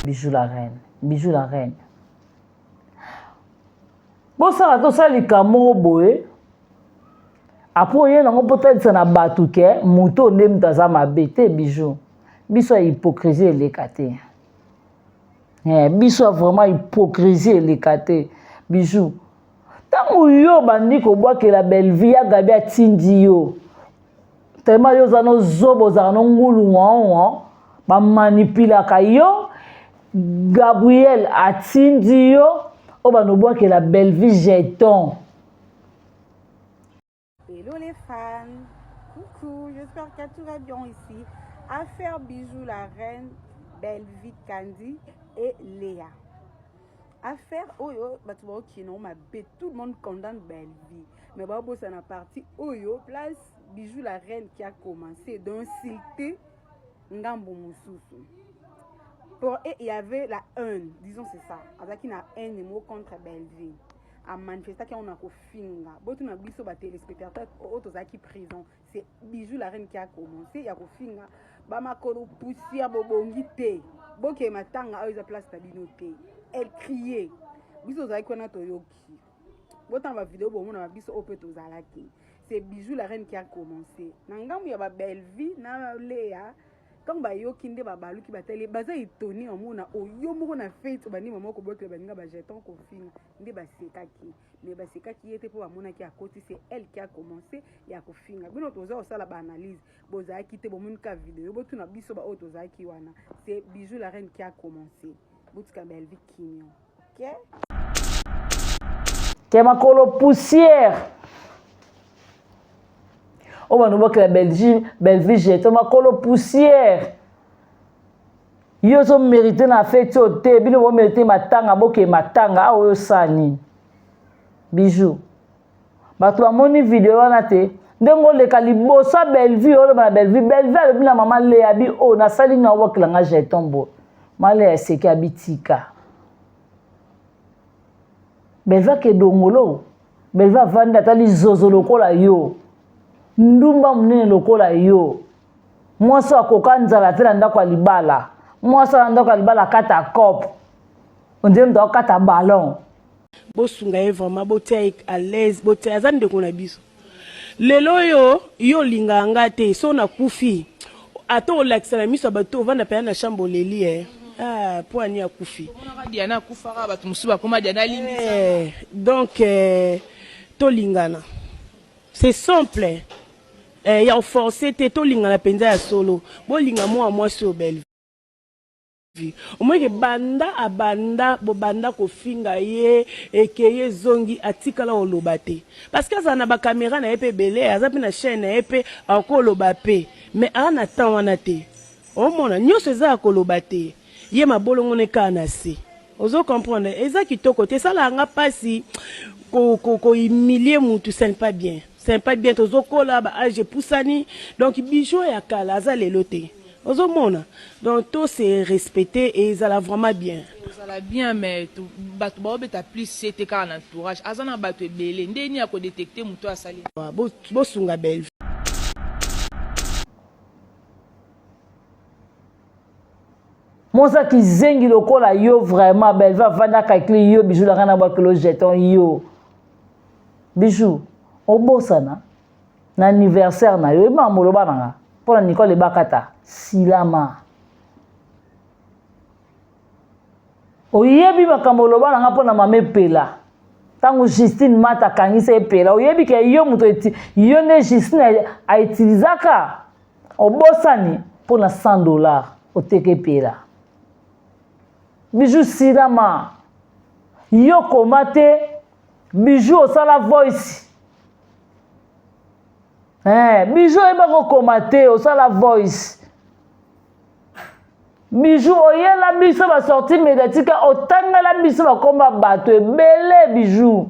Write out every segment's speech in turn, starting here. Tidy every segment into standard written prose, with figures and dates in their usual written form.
Bijou la reine. Bijou la reine. Bon, ça va tout ça, les camo boé. Après, il y a peut-être ça n'a pas tout que, mouton n'aime dans ma bête, Bijou. Bijou a hypocrisie et l'écaté. Bijou a vraiment hypocrisie et l'écaté. Bijou. Tant que yo bandi ko boit que la belle vie a gabi a tindi yo. Tellement yo zano zobo zano ngulu wan ba manipula ka yo. Gabriel a tindi yo. O ba no boit que la belle vie jeton. Hello les fans. Coucou, j'espère que tout va bien ici. Affaire Bijou la reine, Belle Vie Candy et Léa. Affaire Oyo, Batouba Kino, ma bête, tout le monde condamne Belle Vie. Mais Babo, c'est la partie Oyo, place Bijou la reine qui a commencé d'insulter Ngambo Moussoussou. Pour eux, il y avait la haine, disons c'est ça. Avec une haine contre Belle Vie. À manifester qu'on a qu'au finga. Bon, tu n'as pas vu téléspectateurs qui prison. C'est Bijou la reine qui a commencé. Il y a qu'au finga. Bama kolo poussière bobongi te. Bon, qui est ma tanga, ils a place tabinoté. Elle criait. Biso zai kona toyoki. Botan va vidéo bon on a biso opé tozalaki. C'est Bijou la reine qui a commencé. Nangamu ya ba Belle Vie na Léa. Quand ba yoki nde ba balu ki bateli baza itoni omona oyo moko na fête bani maman ko boke baninga ba jeton ko finga nde ba sekaki. Mais ba sekaki était pour amona ki a côté c'est elle qui a commencé ya ko finga. Bino toza osala ba analyse. Bozaki te bomoni ka vidéo botuna biso ba otozaki wana. C'est Bijou la reine qui a commencé. Boutika Belle Vie Kinyo. OK? Kemakolo poussière. On va nous voir que la Belle Vie jette. Kemakolo poussière. Yo so mérité na fête au thé. Bino vous mérité matanga boke matanga. Ah oyo sani. Bijou. Bato ba moni vidéo wana te. Ndengo le kalibo sa Belle Vie o na Belle Vie. Belle Vie le bina maman Léa bi o na sali na wa kilanga jeton bo. Malé seki abitika. Belva ke dongolo. Belva vanda tali zozo lokola yo. Ndumba munene lokola yo. Mwasa akoka nzala tela ndako libala. Mwasa ndako libala kata cop. Onde ndo kata ballon. Bosunga e vraiment botia à l'aise, botia azande ko na biso. Lelo yo linga ngate so na kufi. Ato olaxela miso bato vanda pa na chambre leli Ah, pour ani akufi. Diana kufara batu musuba koma Diana limbi. Donc to lingana. C'est simple. Y a forcé to lingana penza ya solo. Bo linga moi sur Belle Vie. Au moins que banda abanda bo banda ko finga ye ekeye zongi atikala olobate. Parce que ça na ba caméra na epé belé, azapi na chaîne na epé encore lobapé. Mais ana temps wana te. O mona nyoso za ko lobate. Ye mabolongo ne kanasi. Ozo comprendre eza kitoko te ça la nga pasi ko humilier mutu c'est pas bien. C'est pas bien tozo kola ba age poussani donc Bijou ya kala aza lelo te. Ozo mona. Donc tout c'est respecté et ça la vraiment bien. Ça la bien mais batu ba obeta plus c'était ka en entourage. Azana batu ebele ndeni ako détecter mutu asali. Bo sunga Belle Vie. Monsa qui zengi lokola yo vraiment Belle va vanda kakli yo Bijou la reine ba kilo jeton yo. Bijou, obosana na anniversaire na yo e ma moloba nanga pour Nicole Bakata silama. Oyebi makambo loba nanga pour na mame pela. Tango Justine mata kangisa epela oyebi ke yo muto eti yo ne Justine a utilizaka obosani pour na $100 oteke pela. Bijou silama. Yo komate. Bijou osala voice. Bijou eba ko komate osala voice. Bijou oyela biso ba sortie médiatique otanga la biso ba komba bato ebele Bijou.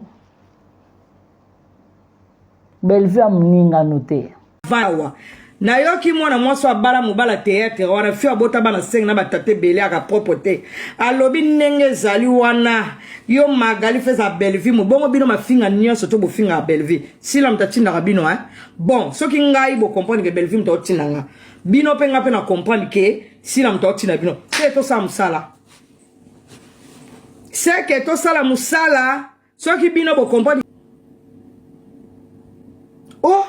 Belle Vie amninga noté. Vawa. Na yoki mwana mwasi abala mobala théâtre wana fi abota bana seng na batate belé aka propreté alobi ndenge zali wana yo magali feza Belle Vie bongo bino mafinga nyonso to bo finga Belle Vie sila mtatinda ka bino bon soki ngai bo comprendre que Belle Vie mtaotinanga bino penga pe na comprendre que sila mtaotina bino c'est to ça musala c'est que to sala musala soki bino bo comprendre. Oh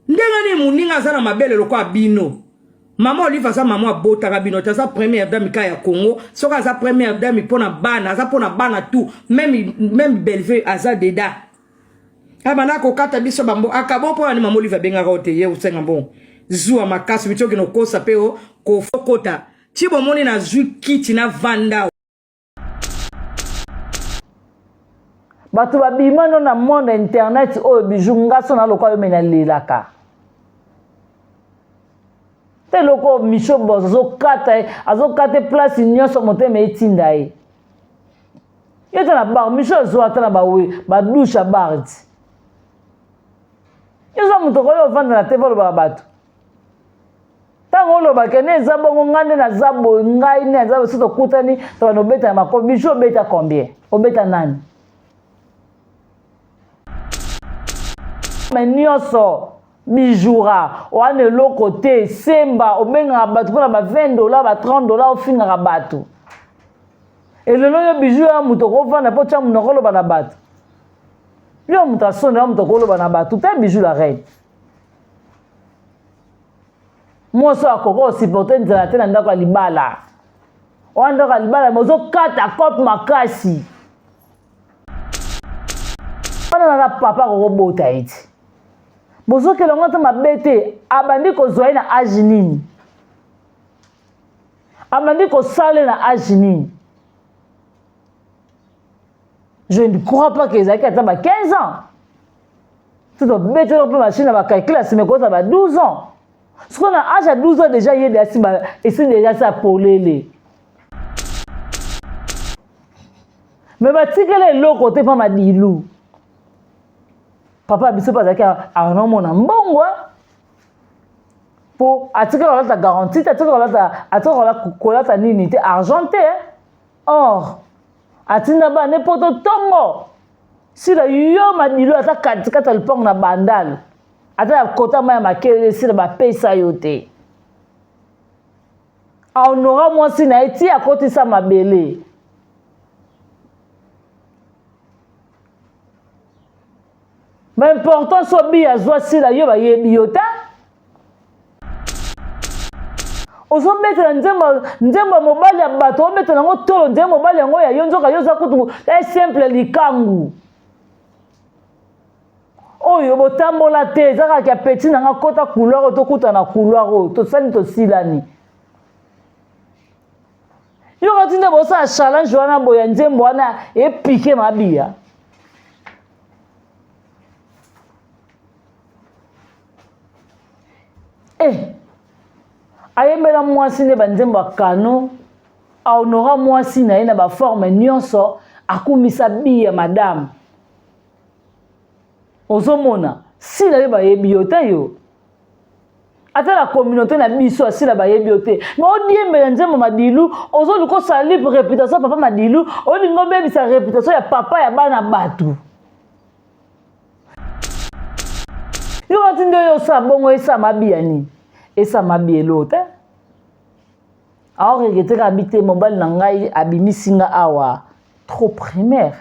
ndengani muninga zana mabele lokwa bino. Maman Olive sa maman bota rabino ta sa première dame ya Congo, soka sa première dame pona bana, sa pona bana tout, même Bellevue aza deda. Abana ko kata biso bambo akabo po ani maman Olive benga rote ye usenga bon. Zuwa makasi bitoki no kosa peo ko fokota. Tibo moni na zui kiti na vanda. Batu babimano na monde internet o bijunga so na lokwa yo mena lelaka. Te loko Micho Boss azokate place nyonso motema etinda ye. Yeta na bar Micho zo atana ba douche a bar. Yoza muto ko yo vanda na tevolo ba bato. Tango lo ba kene za bongo ngande na zabo ngai ne za soto kutani to no beta mako Micho beta combien? Obeta nani? Mais nyonso bijoura wane lo côté semba obenga bato pona ba $20 ba $30 ofinga bato et le yo bijou ya muto ko vana po chamu nokolo bana bato yo muta sonda muto ko lo bana bato te bijou la reine moi so akoko supporter nzala te na ndako libala wanda ka libala mozo kata cop makasi wana na papa ko bota iti bozo ke longa ta mabete abandi ko zoya na ajinini abandi ko sale na ajinini. Je ne crois pas que Ezaki a 15 ans. Tout le bête de machine à calculer mais quoi ça va 12 ans. Ce qu'on a âge à 12 ans déjà il y a des et c'est déjà ça pour les. Mais bah tu que les lots côté pas m'a dit loup. Papa biso pas zaka a non mon mbongo pour atika la garantie atika la kolata nini te argenté or atinda ba n'importe tongo si la yo madilo ata katika le pong na bandal ata kota ma makele si la ba pesa yote on aura moi si na eti à côté ça mabele. Mais important soit bien soit si la yo ba yebiyota ozo mettre nzemba mobali ya bato o mettre nango tolo nzemba mobali yango ya yo nzoka yo za kutu est simple likangu oyo botambola te zaka ka petit nanga kota couloir to kuta na couloir to sani to silani yo katinde bosa challenge wana boya nzembo wana e piquer mabia. Ayembela mwasi ne banzembo kano aonora mwasi na ina ba forme nyonso akumisa biya madame ozomona si na ba yebiote yo ata la communauté na biso asila ba yebiote mais odiembela nzembo madilu ozoluko sali réputation papa madilu olingo bebisa réputation ya papa ya bana batu yo atinde yo sa bongo esa mabiya ni esa mabiya lote alors regretter habiter mobile na ngai abimisinga awa trop primaire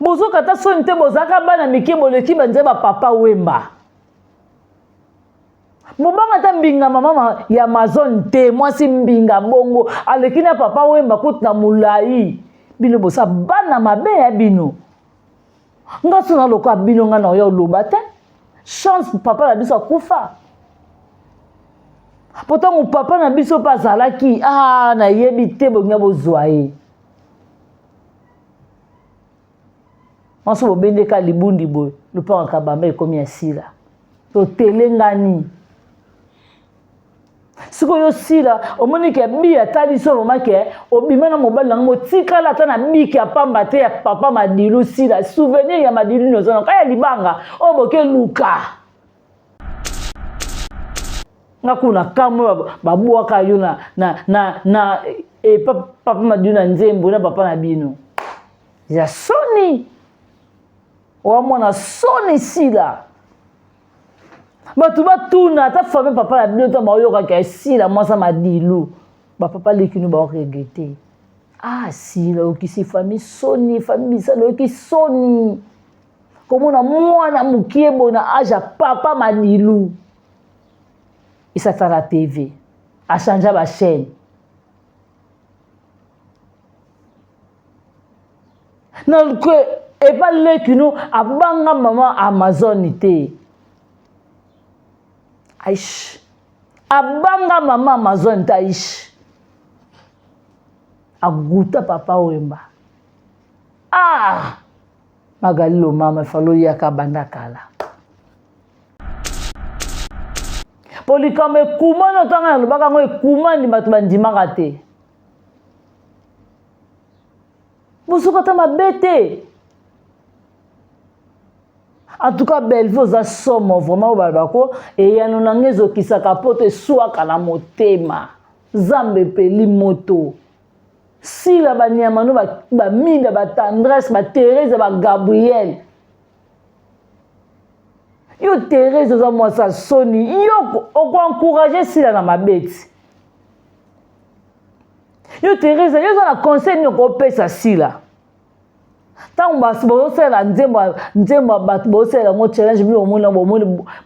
bozo kata sonte bozaka bana mike boleki banze ba papa wemba mobanga ta mbinga mama ya Amazon te mwasi mbinga bongo aleki na papa wemba kutina mulai bino bosa bana mabe ya bino ngaso na lokwa bino nga na yo loba te chance papa na biso kufa pourtant mon papa na biso pa zalaki na yebi te bonya bozwaye onso bobende ka libundi boy le pa kabamba ekomi asila to telengani siko yo sila omoni ke biya tali so romake obima na mobali na motika la ta na biki apamba te ya papa madilu sila souvenir ya madilu nozana kaya libanga oboke luka ngakuna kamwe babuaka yo na papa madilu na nzembo na papa na bino ya soni wa mwana soni sila batu batuna ta famille papa la bino to mayoka ka sila mwasa madilu bapapa lekino baregete sila okisi famille soni famille misala oyoki soni komona mwana mokie boye na age ya papa madilu esatala tv achangea bachaîne nalke epa lekino abanga mama amazon te aish abanga mama amazon te aish aguta papa wemba magalilo mama falo yaka banda kala polikama ekuma na tanga ya lobaka ngo ekuma ndi bato bandimaka te bosoka ta mabe te en tout cas Bellevue oza somo vraiment obalobako eyano na ngai ezokisaka poto eswaka na motema nzambe epeli moto sila banyama no baminda batendresse baterese bagabriel yo terese oza mwasa soni yo okoencourage sila na mabeti yo terese yo oza na conseil nini okopesa sila ntango basi bozosala nzembo bato bozosala yango challenge bino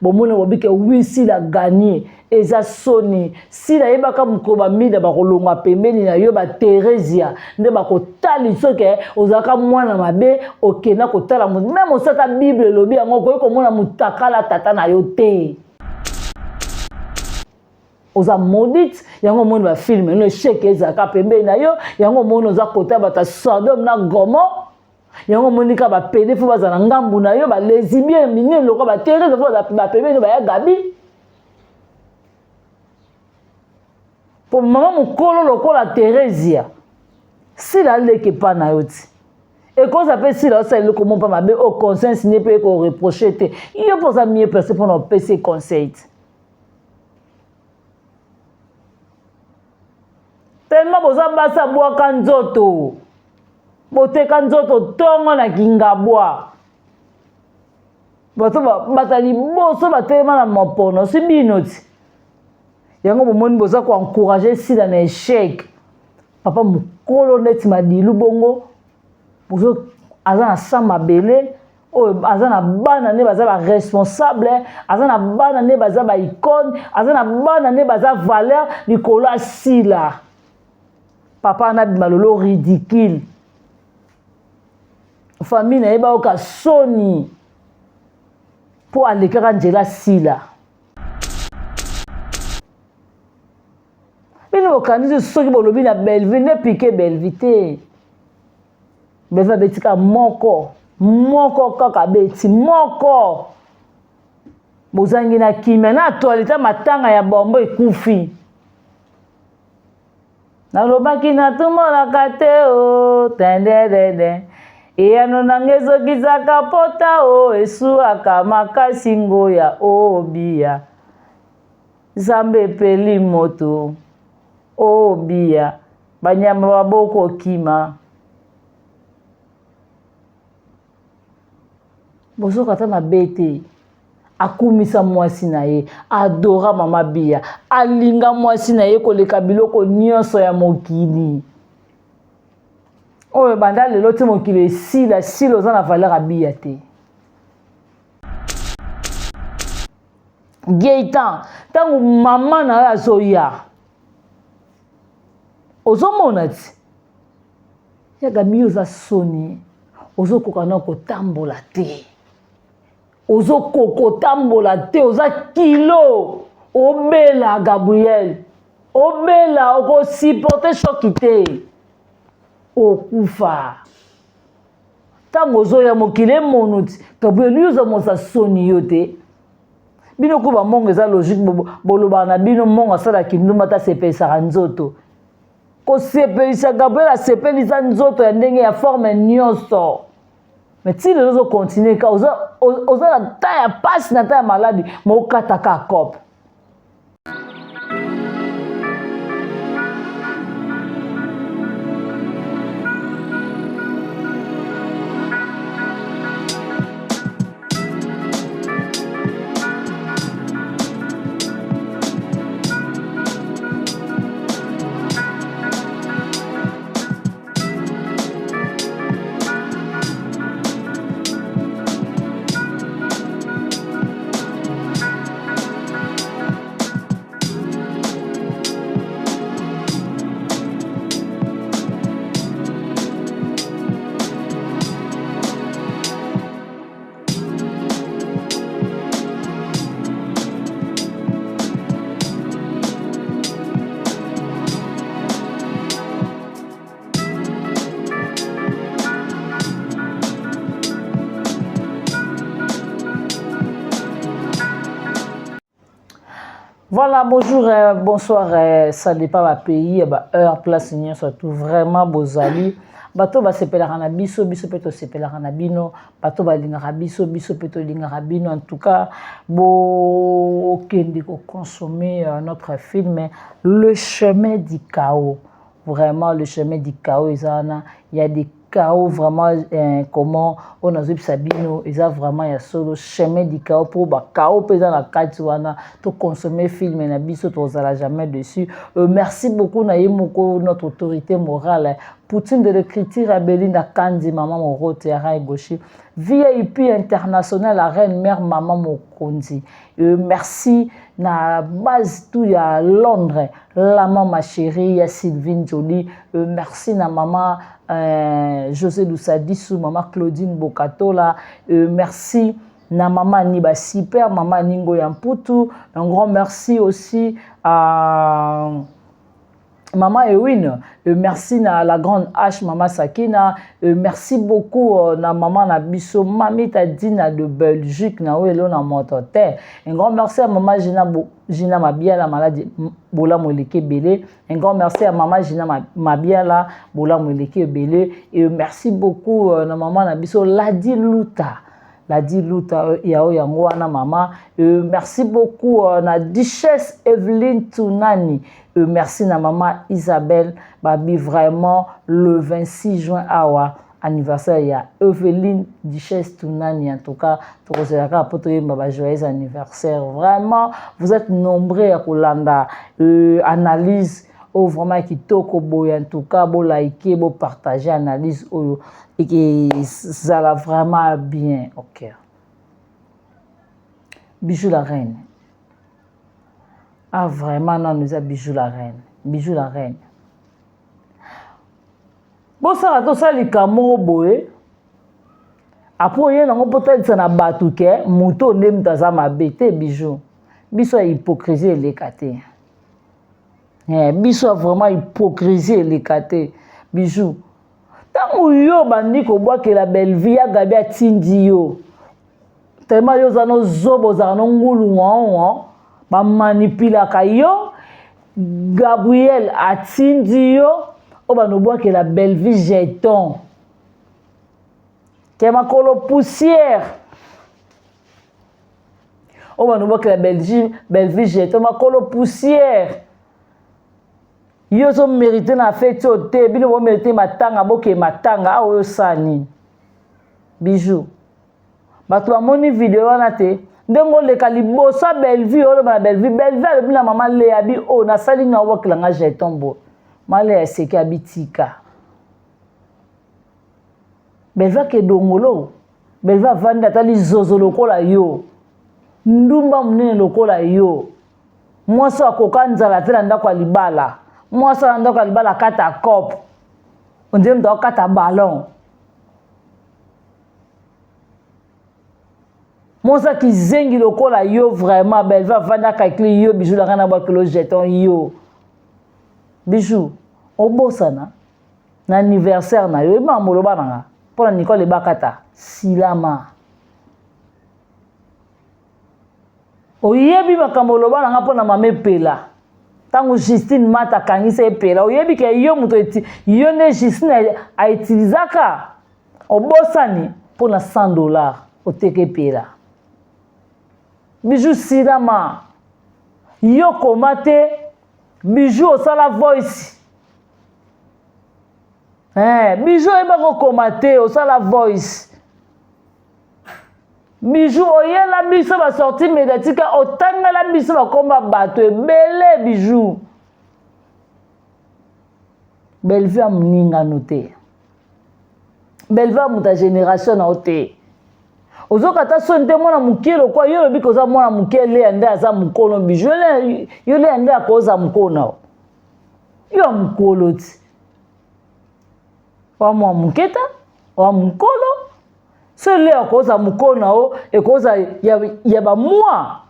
bomona bobike wi sila gagné eza soni sila yebaka mokolo bamida bakolongwa pembeni na yo bateresia nde bakotali soki ozalaka mwana mabe okenda kotala meme osata bible elobi yango okoki komona motakala tata na yo te oza maudite yango omoni bafilme no esheke ezalaka pembeni na yo yango omoni oza kota bato Sodome na Gomorrhe yango monika bapede fo bazala ngambu na yo balesibie minene loko baterese fo bapembeni baya gabi po mama mokolo lokola Teresia sila aleki pa na yo ti ekoza mpe sila osala eloko mo mpa mabe oconscience ne mpe ekoreproche te yo mpoza mie perse mpona opesi conseil ti tellement boza basa bwaka nzoto boteka nzoto tongo na kingabwa bato batali boso batelema na mopono si bino ti yango bomoni boza koencourage sila na échec papa mokolo neti madilu bongo bozo aza na sa mabele oyo aza na bana nde baza baresponsable aza na bana nde baza baicone aza na bana nde baza valeur likolo asila papa anabima lolo ridicule famille na ye bayoka soni mpo alekaka nzela sila bino bokanisi soki bolobi na Bellevue nde pike Bellevue te Bellevue abetika moko kaka beti moko bozangi na kimia na atoalita matanga ya bombo ekufi nalobaki natumonaka te o tendedede eyano nange ezokisaka pota o esuaka makasi ngoya obia nzambe epeli moto obia banyama baboko kima bozoka ata mabe te akumisa mwasi na ye adora mama bia alinga mwasi na ye koleka biloko nyonso ya mokili oyo banda lelo te mokili esila sila oza na valeur abia te Gaëtan ntango mama na yo azoya ozomona ti yaga mi oza soni ozokoka na kotambola te ozokokotambola te oza kilo obela Gabriel obela okosupporte shoki te okufa ntango ozoya mokili emono ti Gabriel yoza mosa soni yo te bino ko bamongo eza logique bolobaka na bino mongo asalaki ndumba ta sepelisa nzoto kosepelisa Gabriel asepelisa nzoto ya ndenge ya forme nyonso mais ti lelo ozokontinue ka oza na ta ya pasi na ta ya maladi ma okataka kope Voilà, bonjour, bonsoir, ça dépend ma pays, heure, place, surtout vraiment bozali. Bato ba sepelaka na biso peto sepelaka na bino, bato ba lingaka biso peto lingaka bino. En tout cas, bo kende ko consommer notre film Le chemin du chaos. Vraiment le chemin du chaos, il y a des chaos vraiment comment on a vu Sabino, ils ont vraiment il y a solo chemin du chaos pour ba chaos pesant la carte wana to consommer film na biso to zala jamais dessus. Merci beaucoup na yemoko notre autorité morale Poutine de l'écriture à Belinda Kandi maman Moro Terra et Gauchi VIP international la reine mère maman Mokondi. Merci na base tout ya Londres la maman ma chérie ya Sylvine Jolie. Merci na maman José Doussadisu, maman Claudine Bokatola, merci na maman Niba Super, maman Ningo Yamputu, un grand merci aussi à maman Ewin, merci na la grande H, maman Sakina, merci beaucoup na maman Nabiso, mamie Tadina de Belgique, na ouelo na motote. Un grand merci à maman Gina Mabia, la maladie Bola Moleke Belé. Un grand merci à maman Gina Mabia, la Bola Moleke Belé. Et merci beaucoup na maman Nabiso, Ladi Luta. Ladi Luta, yao yango wana mama. Merci beaucoup na Duchesse Evelyne Tunani. Merci na maman Isabelle Babi, vraiment le 26 juin awa anniversaire il y a Evelyne Duchesse Tunani. En tout cas pour joyeux anniversaire, vraiment vous êtes nombreux à Kolanda analyse vraiment qui toko boy. En tout cas bo liker bo partager analyse et que ça va vraiment bien. OK, Bijou la reine. Ah vraiment non, nous a Bijou la reine. Bijou la reine. Bon ça to ça li kamo boye. Après y a peut-être ça na batuke, muto nem taza mabete Bijou. Biso hypocrisie lekate. Biso vraiment hypocrisie lekate Bijou. Tango yo bandi ko boa ke la belle vie ya gabi atindi yo. Tellement yo zano zobo zano ngulu wa ba manipulaka yo. Gabriel atindi yo o ba no boa ke la belle vie jeton. Ke makolo poussière. O ba no boa ke la belle vie jeton makolo poussière. Yo so mérité na fête te bino bo mérité matanga boke matanga awo sani Bijou bato amoni vidéo wana te ndengo leka liboso belle vie o ba belle vie ale bina mama le abi o na sali na wakla nga jeton bo male seki abitika belle vie ke dongolo belle vie vanda tali zozo lokola yo ndumba munene lokola yo mwaso akoka nzala te na ndako ya libala. Moi, ça ndoko alibala kata cop. On dit ndo kata ballon. Moi ça qui zengi lokola yo vraiment belle va vanda kakli yo Bijou la kana ba kilo jeton yo. Bijou, obosana na anniversaire na yo ma moloba nanga. Pour Nicole Bakata, silama. Oyebi makamoloba nanga pona mame pela. Tango Justine mata kangisa epela oyebi ke yo muto yo ne Justine a utilizaka obosani pour na $100 oteke pela Bijou silama yo komate Bijou osala voice Bijou eba ko komate osala voice Bijou oyela biso ba sorti médiatique otangala biso ba komba bato ebele Bijou belle vie amninga noté belle vie muta génération na oté ozoka ta sonte mona mukelo kwa yo lobi koza mona mukele ande aza mukono Bijou yo le ande akoza mukono yo mukolo ti wa mwa muketa wa mukolo ce lé à cause à mukona o et cause à yaba moi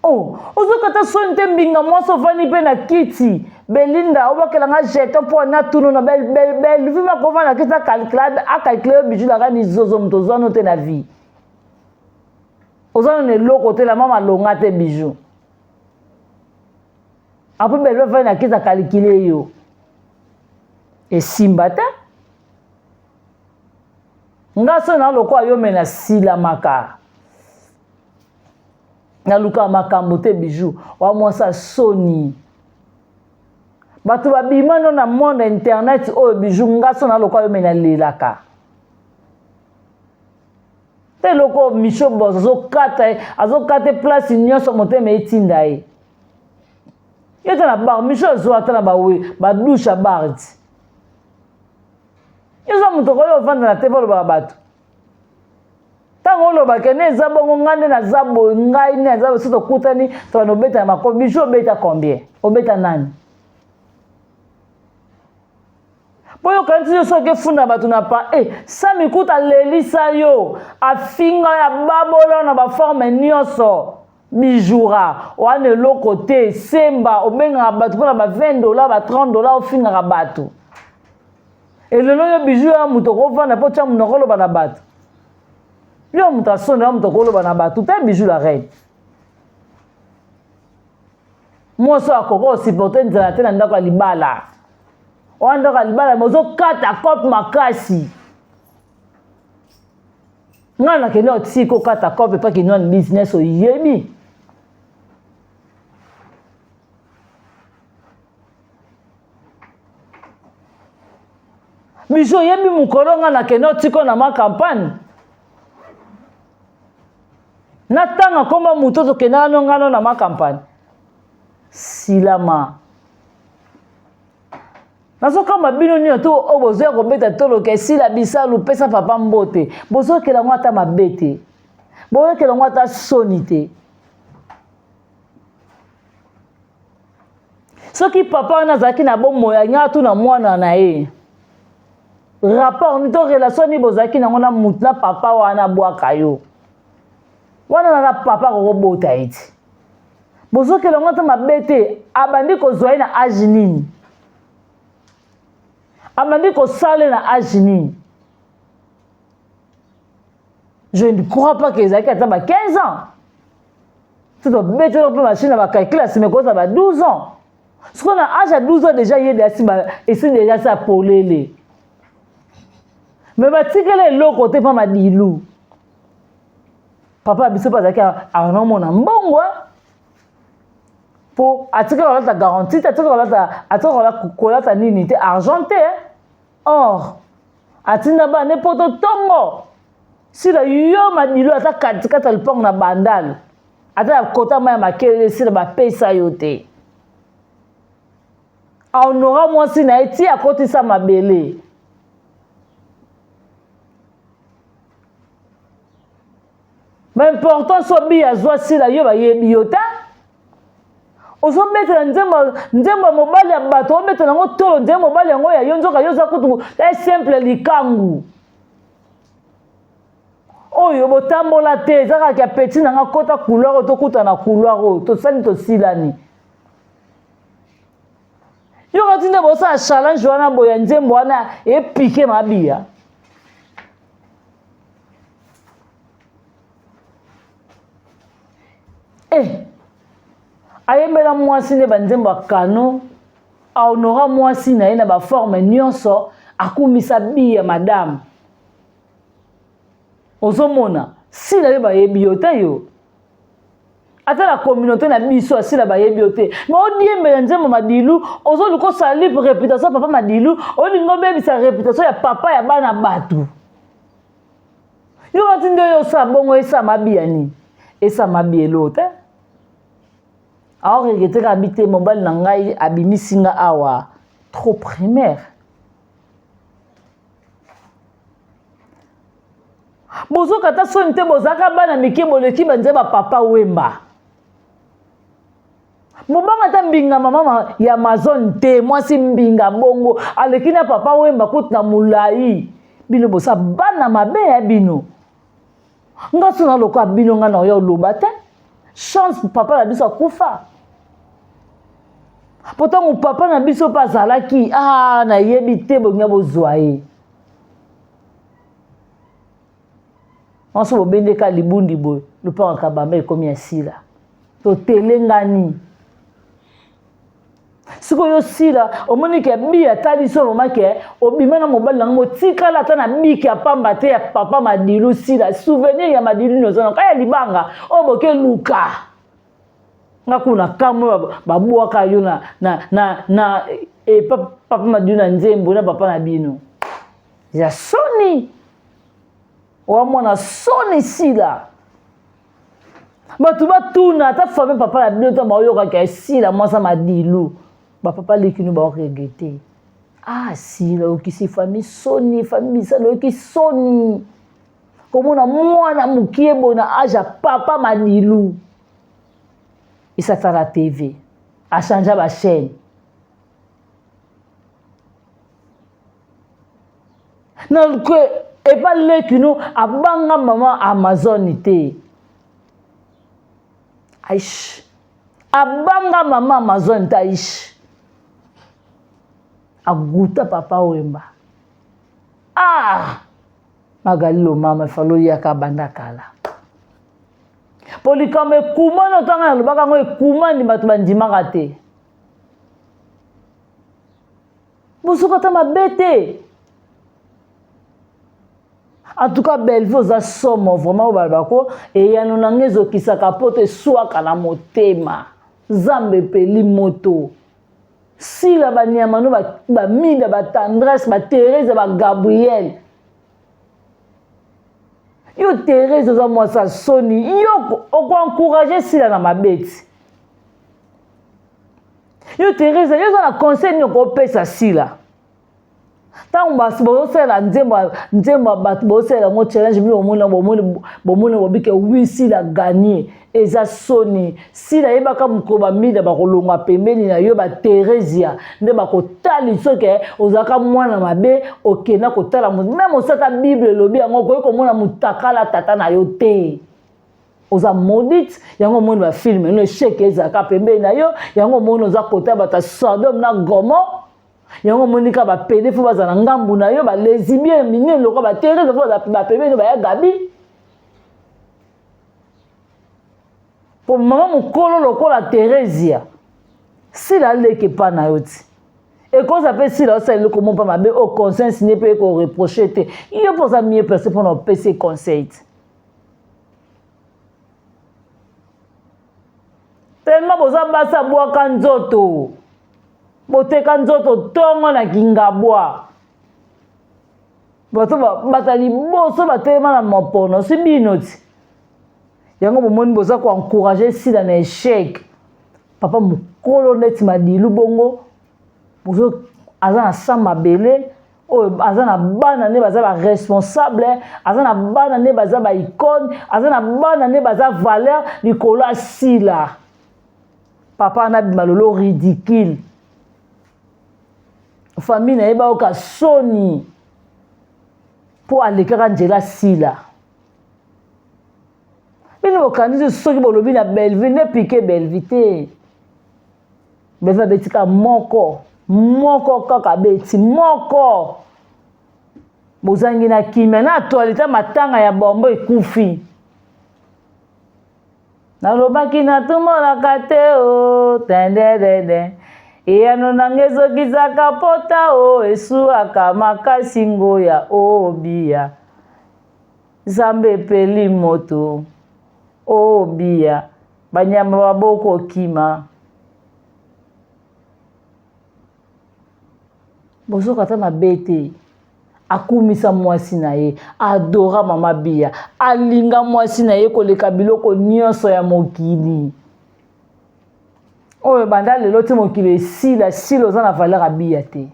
oh ozokata sonte mbinga moi sofani pe na kiti Belinda obakela nga jeton pour na tuno na belle vie ma kova na kisa calculer a calculer Bijou la ni zozo mtozano te na vie Oza ne loko te la mama longa te bijou. Après belle va na kita calculer yo. Et simbata. Nga so na loko yo mena sila maka. Na luka makambo te bijou. Wa mwasa soni. Bato babima no na monde internet o bijou nga so na loko yo mena lelaka. Te loko Micho Boss azokata place nyonso motema etinda ye. Yeta na bar Micho zo atana bawe ba douche a bardi. Yoza muto ko yo vanda na tebolo ba bato. Tango lo ba kene za bongo ngande na zabo ngai ne zabo soto kutani to no beta mako Micho beta combien? Obeta nani? Boyo kanti yo soke funda batu na pa sami kuta lelisa yo afinga ya babola na ba forme nyonso bijoura wane loko te semba obenga batu pona ba $20 ba $30 ofinga batu elelo yo bijou ya muto ko vanda po cha munokolo bana batu yo muta sonda muto ko lo bana batu te bijou la reine moi so akoko supporter nzala te na ndako libala Wanda kalibala mozo kata kop makasi. Ngana kene otiko kata kop pa ki non business o yebi. Biso yebi mukoro ngana kene otiko na ma campagne. Natanga koma mutoto kenano ngano na ma campagne. Silama. Naso kama bino ni to obozo ya kobeta tolo ke sila bisalu pesa papa mbote bozo ke la ngata mabete bozo ke la ngata sonite soki papa na zaki na bomo ya nyatu na mwana na ye rapport ni to relation ni bozaki na ngona mutla papa wana bwaka yo wana na papa ko bota iti bozo ke la ngata mabete abandi ko zoya na age nini Amandi ko sale na ajini. Je ne crois pas que Isaac a 15 ans. Tout le bête de la machine va calculer si me cause à 12 ans. Ce qu'on a âge à 12 ans déjà il est déjà ça pour les. Mais va tirer l'eau côté pas ma dilou. Papa biso pas ça a non mon ambongo. Pour attirer la garantie, attirer la nini argenté. Or, atina ba n'importe tongo. Si la yo ma dilo ata katika le pong na bandal. Ata kota ma makele si la ba pesa yote. On aura moi si na eti à côté ça ma belé. Mais important so bi azwa si la yo ba yebi yota. Ozo mettre nzembo mobali ya bato o mettre nango tolo nzembo mobali yango ya yonzoka yoza kutu simple likangu oyo botambola te ezaka kia petit nanga kota couloir to kuta na couloir to sali to silani yo katinde bosa challenge wana boya nzembo wana epike mabia ayembela mwasi ne banzembo akano aonora mwasi na ye na baforme nyonso akumisa biya madame ozomona si na ye bayebi yo te yo ata la communauté na biso asila bayebi yo te ma odiembela nzembo madilu ozoluka osala libre réputation papa madilu olingo obebisa réputation ya papa ya bana bato yo batinde oyo osala bongo esama biya nini esama biya elo te alors regretter habiter mobile na ngai abimisinga awa trop primaire bozo kata soni te bozaka bana mike boleki banze ba papa wemba mobanga ta mbinga mama ya Amazon te mwasi mbinga bongo aleki na papa wemba kutina mulai bino bosa bana mabe ya bino ngaso na loka bino nga na yo loba te chance papa la biso kufa pourtant mon papa na biso pa zalaki na yebi te bonya bozwa ye on se bobende ka libundi boy le pa kabamba ekomi asila to telengani sikoyo sila omoni ke bia tali so mama ke obima na mobali nango tikala ta na biki apamba te ya papa Madilu sila souvenir ya Madilu nozana kaya libanga oboke luka ngakuna kamwe babuaka yo na papa Madilu na nzembo na papa na bino ya soni wa mwana soni sila batu batuna ta famille papa na bino ta bayoka ke sila mwasa Madilu ba papa lekinu ba regretter sila okisi famille soni famille bisana oki soni komona mwana mukie bona aja papa Madilu isatala TV a changer ba chaîne non que et pas lekinu abanga mama Amazon te aish abanga mama Amazon ta aish aguta papa wemba magalilo mama falo yaka banda kala polikame kuma no tanga lobaka ngo kuma ni batu bandimaka te busuka ta mabete en tout cas Bellevue oza somo vraiment balbako et yano nangezo kisaka pote swaka na motema zambe peli moto si la banyamano ba mida ba tendresse ba Thérèse ba Gabriel yo Thérèse oza mwasa soni yo oko encourager sila na mabeti yo Thérèse yo za na conseil ni ko pesa sila tangu basi bosela nzemba batu bosela ngo challenge bi bomona bobike wisi la gagner eza soni sila yebaka mukoba mida bakolonga pembeni na yo ba Thérèse nde bakotali soke ozaka mwana mabe okena kotala même osata Bible lobi yango ko mona mutakala tata na yo te oza maudite yango mona ba film no cheke ezaka pembeni na yo yango mona oza kota bata Sodome na Gomorrhe yango monika ba pede fo bazana ngambu na yo ba lesbien minye loko ba Thérèse fo ba pebe ba ya gabi pour maman mukolo lokola Thérèse si la leke pa na yo ti et quand ça fait si la ça le comment pas mabe au conseil signé pe ko reprocher te yo pour ça mieux personne pour nos PC conseil tellement boza basa bwa kanzoto boteka nzoto tongo na kingabwa bato batali boso batelema na mopono si bino ti yango bomoni boza ko encourager sila na échec papa mukolo neti Madilu bongo bozo aza na sa mabele oyo aza na bana ne baza ba responsable aza na bana ne baza ba icône aza na bana ne baza valeur likolo sila papa na bimalolo ridicule famille na yeba oka soni po alekaka njela sila bino bokanisi soki bolobi na Bellevue ne piqué Bellevue te Bellevue betika moko kaka beti moko bozangi na kimia na actualité matanga ya bombo ekufi nalobaki natumonaka te o tendedede eyano nangezokisaka pota o esuaka makasi ngoya obia zambe peli moto obia banyama baboko kima bozoka ta mabete akumisa mwasi na ye adora mama bia alinga mwasi na ye koleka biloko nyonso ya mokili oyo banda lelo te mokili sila oza na valeur abia te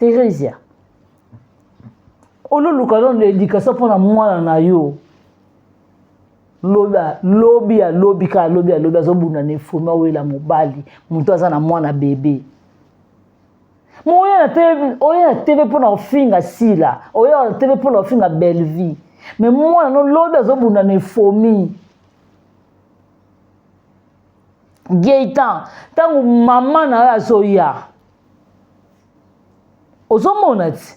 Thérèse ololuka lon l'éducation mpona mwana na yo lobi azobunda na efomi awela mobali moto aza na mwana bebe oya na tv mpona ofinga sila oya na tv mpona ofinga Bellevue mais mwana no lobi azobunda na efomi Gaëtan ntango mama na yo azoya ozomona ti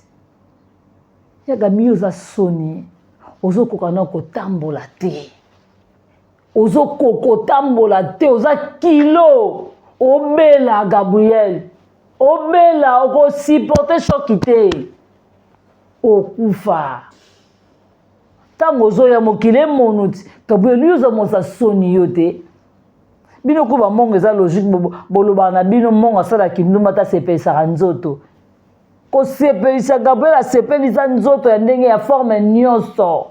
yaga mi oza soni ozokoka na kotambola te ozokotambola te oza kilo obela Gabriel obela okosupporte choki te okufa ntango ozoya mokili emono ti Gabriel yoza mosa soni yo te bino kuba mongo eza logique bolobaka na bino mongo asalaki ndumba ta sepelisaka nzoto kosepelisa Gabriel asepelisa nzoto ya ndenge ya forme nyonso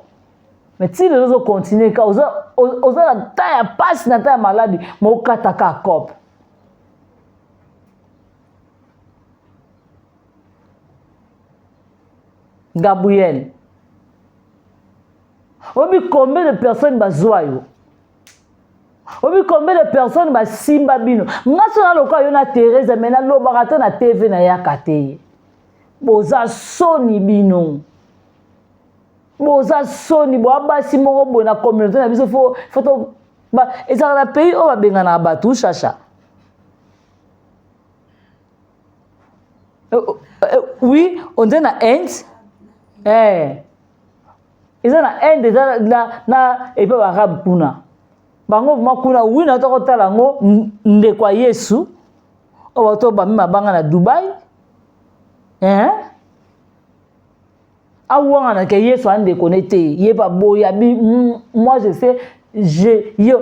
mais ti lelo ozokontinue ka oza na ta ya pasi na ta ya maladi mokataka kope Gabriel obi combien de personnes bazwa yo obi combien de personnes basimba bino ngaso na loka yo na Thérèse mena lobaka te na TV na yaka te boza soni bino boza soni bo abasi moko bo na communauté na biso faut ezaka na pays oyo babengana bato chacha oui on dit na Inde eza na Inde eza na epe barabe kuna bango vuma kuna oui na tokotala ngo ndekwa Yesu oyo bato bamema banga na Dubai awanga na ke Yesu ande connecté yeba boya bi moi je sais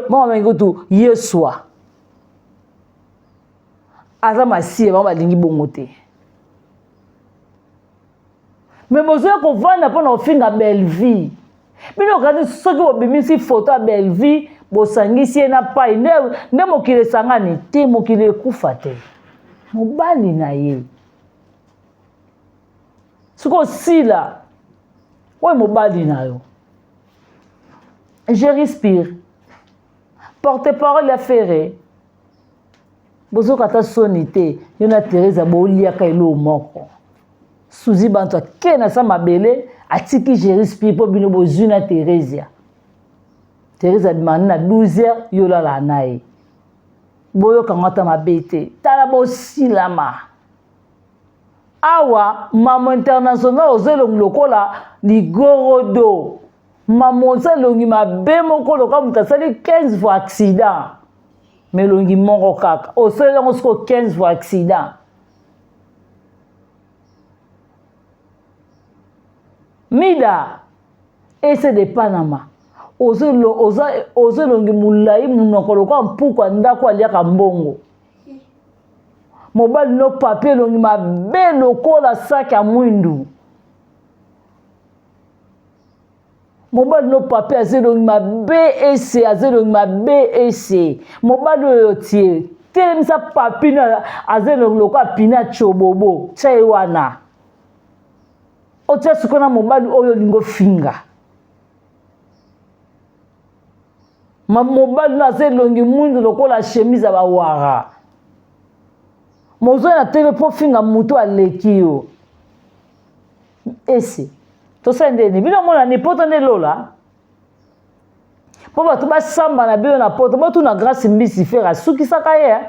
moi mengo tu Yesua aza masie ba balingi bongo te mais bozoya kovanda mpona ofinga belle vie bino kati soki bobimisi photo ya belle vie bosangisi ye na pai nde mokili esangani te mokili ekufa te mobali na ye soki osila oyo mobali na yo je respire porte-parole ya fere bozoka ata soni te yo na Thérèse boliaka eloo moko suzi bantu ake na sa mabele atiki je respire mpo bino bozwi na Thérèse abimani na 12h yolala na ye boyokanga ata mabe te tala bosilama awa mamo international ozelongi lokola ligorodo mamo ozelongi mabe moko lokola moto asali 15 fois accident melongi moko kaka osali yango siko 15 fois accident mida ese de Panama ozelongi mulai munoko lokola mpuku ndako aliaka mbongo mobali no papier elongi mabe lokola saki ya mwindu mobali no papier azelongi mabe ese mobali oyo tie telemisa papi azelongi lokola pina chobobo tshai wana otia sikoyo na mobali oyo olingo finga mobali no azelongi mwindu lokola chemise ya bawara mozoya na tv mpo finga mutu aleki yo ese tosala ndeni bino mona ni poto nde lola mpo bato basamba na bino na poto botuna grâce mbisi fere asukisaka ye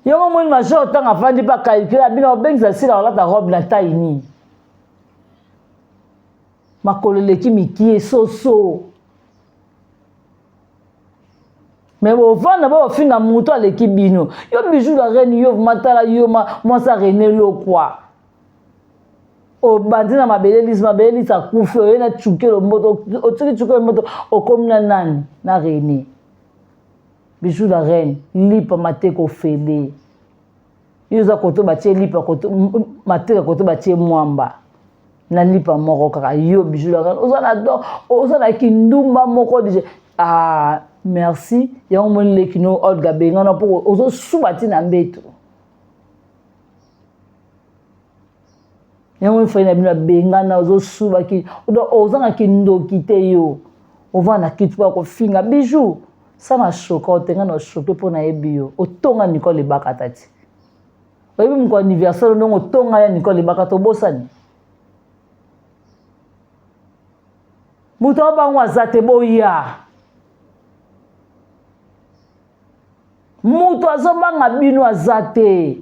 yango moni major ntango afandi mpe akalkule bino obengisa sila olata robe na tai nini makolo eleki mikie soso mais bovanda bofinga mutu aleki bino yo bijou la reine yo matala yo mwasa René Lokwa obandi na mabelelisi akufi oye na tshukelo moto otiki tshukelo moto okomi na nani na René bijou la reine lipa mateko fele yo za koto batie lipa koto mateka koto batie mwamba na lipa moko kaka yo bijou la reine oza na kindumba moko dije merci yango moni lekino Olga bengana mpo ozosuba ti na mbeto yango moni fai na bino bengana ozosuba ozanga kindoki te yo ovanda kiti mpo kofinga bijou sana shoka otenga na oshoke mpo nayebi yo otonga Nicole Ebaka tati oyebi moko anniversaire ndongo otonga ya Nicole Ebaka tobosani moto obango aza te boya mutu azobanga bino aza te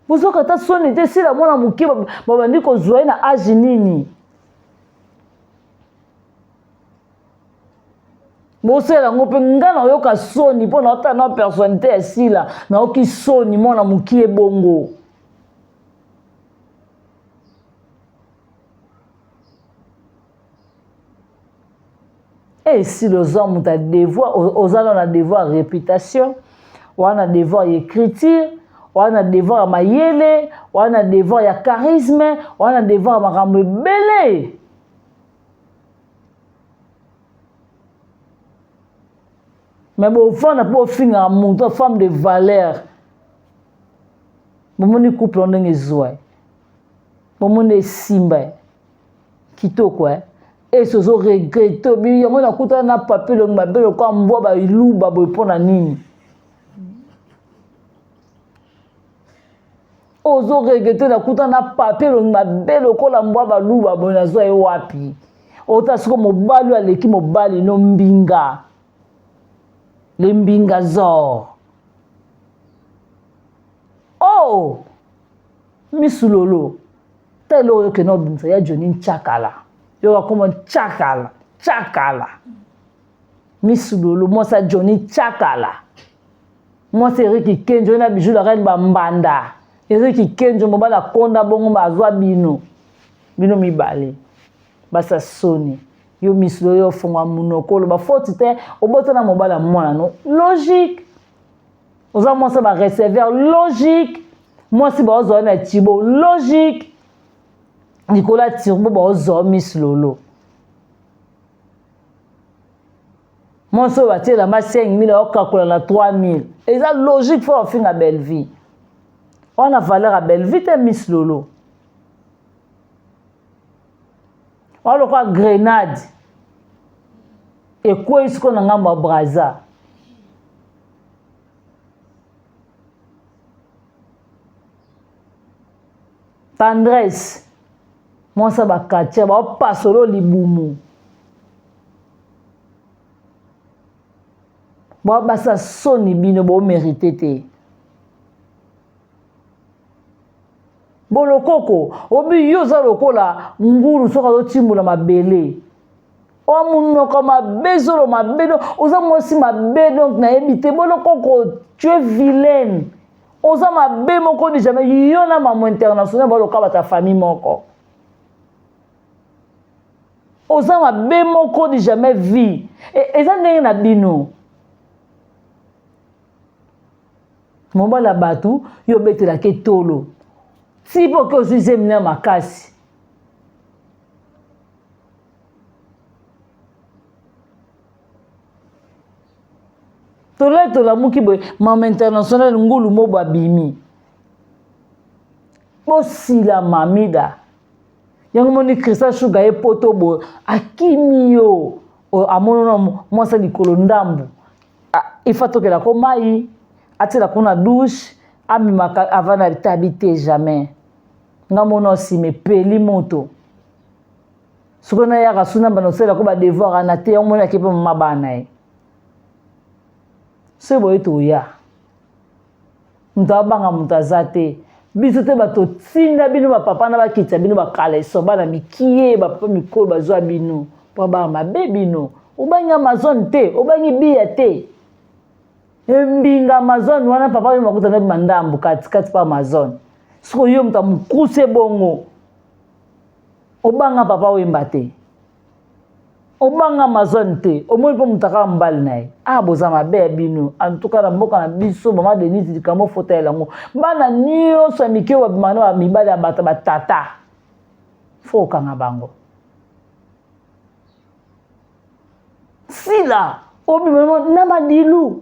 bozoka ta soni te sila mwana moke babandi kozwa ye na age nini bosala yango mpe nga nayoka soni mpo naota na personnalité ya sila nayoki soni mwana moke ebongo et si les hommes ont un devoir, aux hommes ont un devoir de réputation, ou un devoir d'écriture, ou un devoir de mayele, ou un devoir de charisme, ou un devoir de rambe belé. Mais bon, on n'a pas fini à monter femme de valeur. Bon, on couple on est zoé. Bon, on est simba. Kito quoi? Et ce sont regrettés. Mais il y a un coup de papier, le mabel, comme bois, bah, il loue, bah, pour la nini. Aux autres regrettés, la coup de papier, le mabel, comme bois, bah, loue, bah, bon, azo et wapi. Autant ce que mon balu à l'équipe, mon bali, non mbinga. Les mbinga zor. Oh! Miss Lolo. Tel que non, ça y a Johnny Chakala. Yo comme Chakala. Miss Lolo, moi ça Johnny Chakala. Moi c'est Eric Kenjo na bijou la reine bambanda. Eric Kenjo mo bala konda bongo bazwa bino. Bino mibale. Basa soni. Yo Miss Lolo yo fonga munokolo ba faute te obotana mo bala mwana no. Logique. Oza moi ça ba réservoir logique. Moi si ba ozo na Tibo logique. Nicolas Tirbo ba Miss Lolo. Moi so ba tela ma 5000 au calcula la 3000. Et ça logique faut faire une belle vie. On a valeur à belle vie t'es Miss Lolo. On le quoi grenade. Et quoi est-ce qu'on a ngamba braza? Tendresse. Moi ça va katia ba pasolo libumu. Ba ça soni bino bo mérité te. Bolo koko obi yoza lokola ngulu soka zo timula mabele. O munno kama bezolo mabelo oza mosi mabe donc na ebité bolo koko tu es vilaine. Oza mabe moko di jamais yona maman international bolo ka ta famille moko. Oza mabe moko di jamais vie. Et ça ndenge na bino. Momba la batu yo betela ke tolo. Si pour que vous aimiez ma casse. Tola tola muki boy maman international ngulu mo babimi. Bosi la mamida. Yango moni Christa Sugar e poto bo akimio amono mo sa likolo ndambu. Ifato ke la komai atela kuna douche amimaka avant na habiter jamais. Ngamono si me peli moto. Sukona ya kasuna banosela ko ba devoir na te omona ke pa mabana e. Se boye to ya. Ndabanga mutazate. Biso te bato tinda bino ba papa na ba kitsa bino ba kala so bana mikie ba papa mikolo bazwa bino. Po ba mabe bino. Obangi Amazon te, obangi biya te. Mbinga Amazon wana papa yo makuta na mandambu kati pa Amazon. Siko yo mta mukuse bongo. Obanga papa wemba te. Obanga Amazon te. Omoi po mutaka mbali nae. Boza mabe bino. En tout cas na mboka na biso mama Denise dikamo fota elango. Bana niyo so mikio wa bimano wa mibali ya bata batata. Fo kanga bango. Sila obi mama na madilu.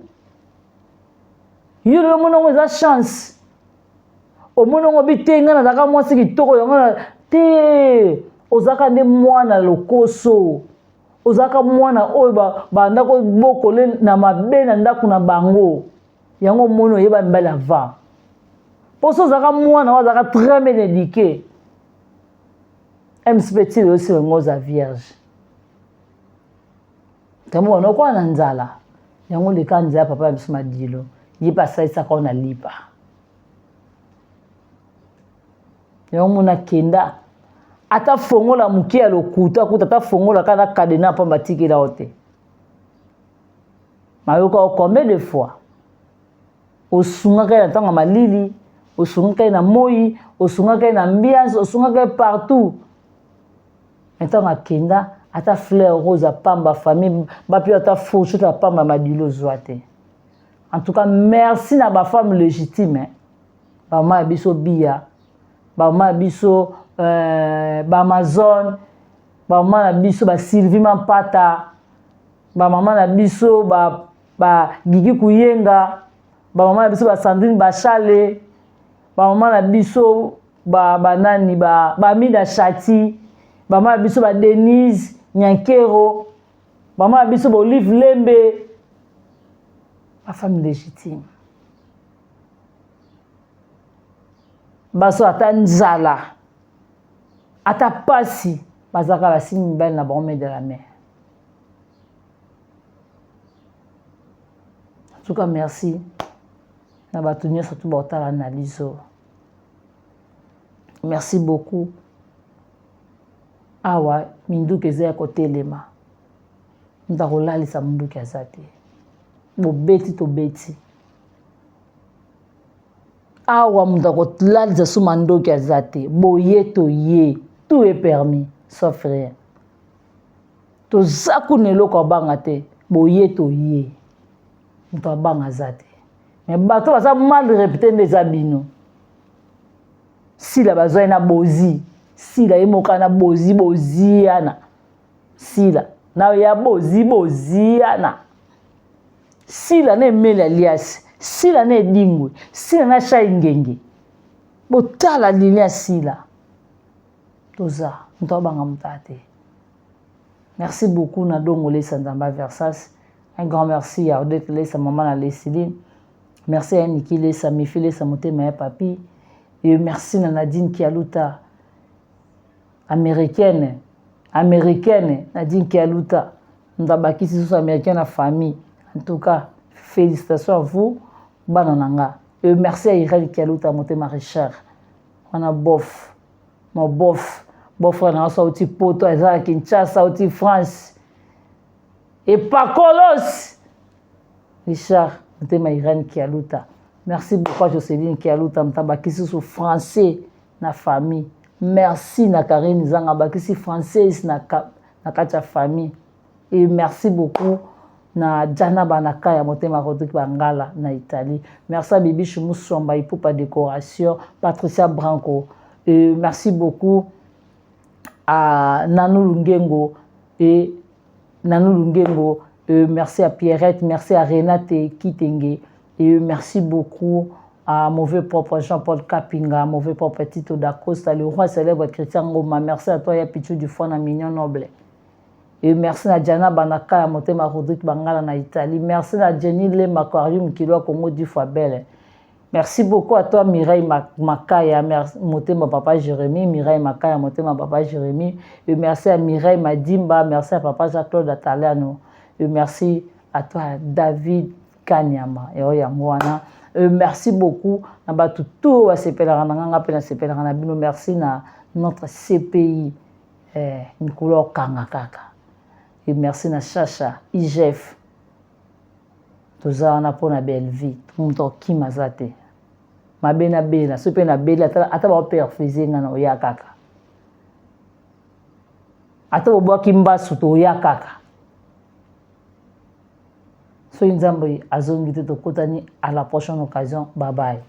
Yule monongo za chance. O monongo bitenga na zaka mwasi kitoko yango te. Ozaka nde mwana lokoso. Ozaka mwana oyo ba ndako bokole na mabe na ndako na bango. Yango mono yeba mbala va. Poso zaka mwana wa zaka très bien éduqué. Petit aussi le ngoza vierge. Tamo no kwa na nzala. Yango le kanza papa bisuma dilo. Yipa saisa kwa na lipa. yomona kenda ata fongola muki ya lokuta kuta ata fongola kana kadena pa batikela ote mayoka combien de fois osungaka na tanga malili osungaka na moi osungaka na ambiance osungaka partout entanga kenda ata fleur rose pamba famille bapi ata fourchette pamba madilo zoate. En tout cas merci na ba femme légitime ba ma biso bia ba ma biso ba Amazon ba ma na biso ba Sylvie Mampata ba mama na biso ba Gigi Kuyenga ba mama na biso ba Sandrine Bachale ba mama na biso ba nani ba Mida Chati ba mama na biso ba Denise Nyankero ba mama na biso ba Olive Lembe ba femme légitime baso ata nzala ata pasi bazaka basimi mibali na bango de la mer. En tout cas merci na bato nyonso tu baotala analyse. Merci beaucoup awa minduki eza ya kotelema ndakolalisa munduki aza te bobeti tobeti awa ndakolalisa so mandoki aza te boye toye tout est permis sauf rien toza kuna eloko abanga te boye toye moto abanga aza te mais bato baza mal répété nde eza bino sila bazwai na bozi sila ye moka na bozi boziana sila na ya boziana sila na emeli alias sila na edingwe sila na shai ngenge botala lilia sila toza moto abanga moto te. Merci beaucoup na dongo lesa nzamba Versas. Un grand merci à Odette lesa maman na Leslie. Merci à Niki lesa Mifi lesa motema ya papi. Et merci à Nadine Kialuta, américaine, Nadine Kialuta. Nous avons sous américaine à famille. En tout cas, félicitations à vous, Banananga. Et merci à Irène Kialuta, Motema Richard. On a bof, mon bof frère, on a sorti poto, ils ont Kinshasa, sorti France. Et pas Colos, Richard, Motema Irène Kialuta. Merci beaucoup à Jocelyne Kialuta mtabakisi sous français na famille. Merci na Karine Zanga bakisi française na kacha famille. Et merci beaucoup na Jana Banaka ya Motema Rodrigue Bangala na Italie. Merci à Bibi Chumusomba Ipupa décoration, Patricia Branco. Et merci beaucoup à Nanou Lungengo et merci à Pierrette, merci à Renate Kitenge. Et merci beaucoup à mauvais propre Jean-Paul Kapinga, mauvais propre Tito Dacosta, le roi célèbre Christian Ngoma. Merci à toi, Yapichu du Fond, à Mignon Noble. Et merci à Diana Banaka, à Motema Rodrigue Bangala, en Italie. Merci à Jenny Lem Aquarium, qui doit Congo du fois belle. Merci beaucoup à toi, Mireille Makaya, Motema Papa Jérémy, Mireille Makaya, Motema Papa Jérémy. Et merci à Mireille Madimba, merci à Papa Jacques-Claude Ataliano. Et merci à toi, David Kanyama et Oyangwana. Merci beaucoup na batu tout wa sepelanga nganga pe na sepelanga na bino. Merci na notre CPI Nicolas Kanga kaka. Et merci na Chacha IGF toza na pona belle vie tout ki mazate mabena bela sope na bela ata ba perfuser ngana oya kaka ata bo kimba suto oya kaka. So Nzambe azongi te tokutani à la prochaine occasion. Bye bye.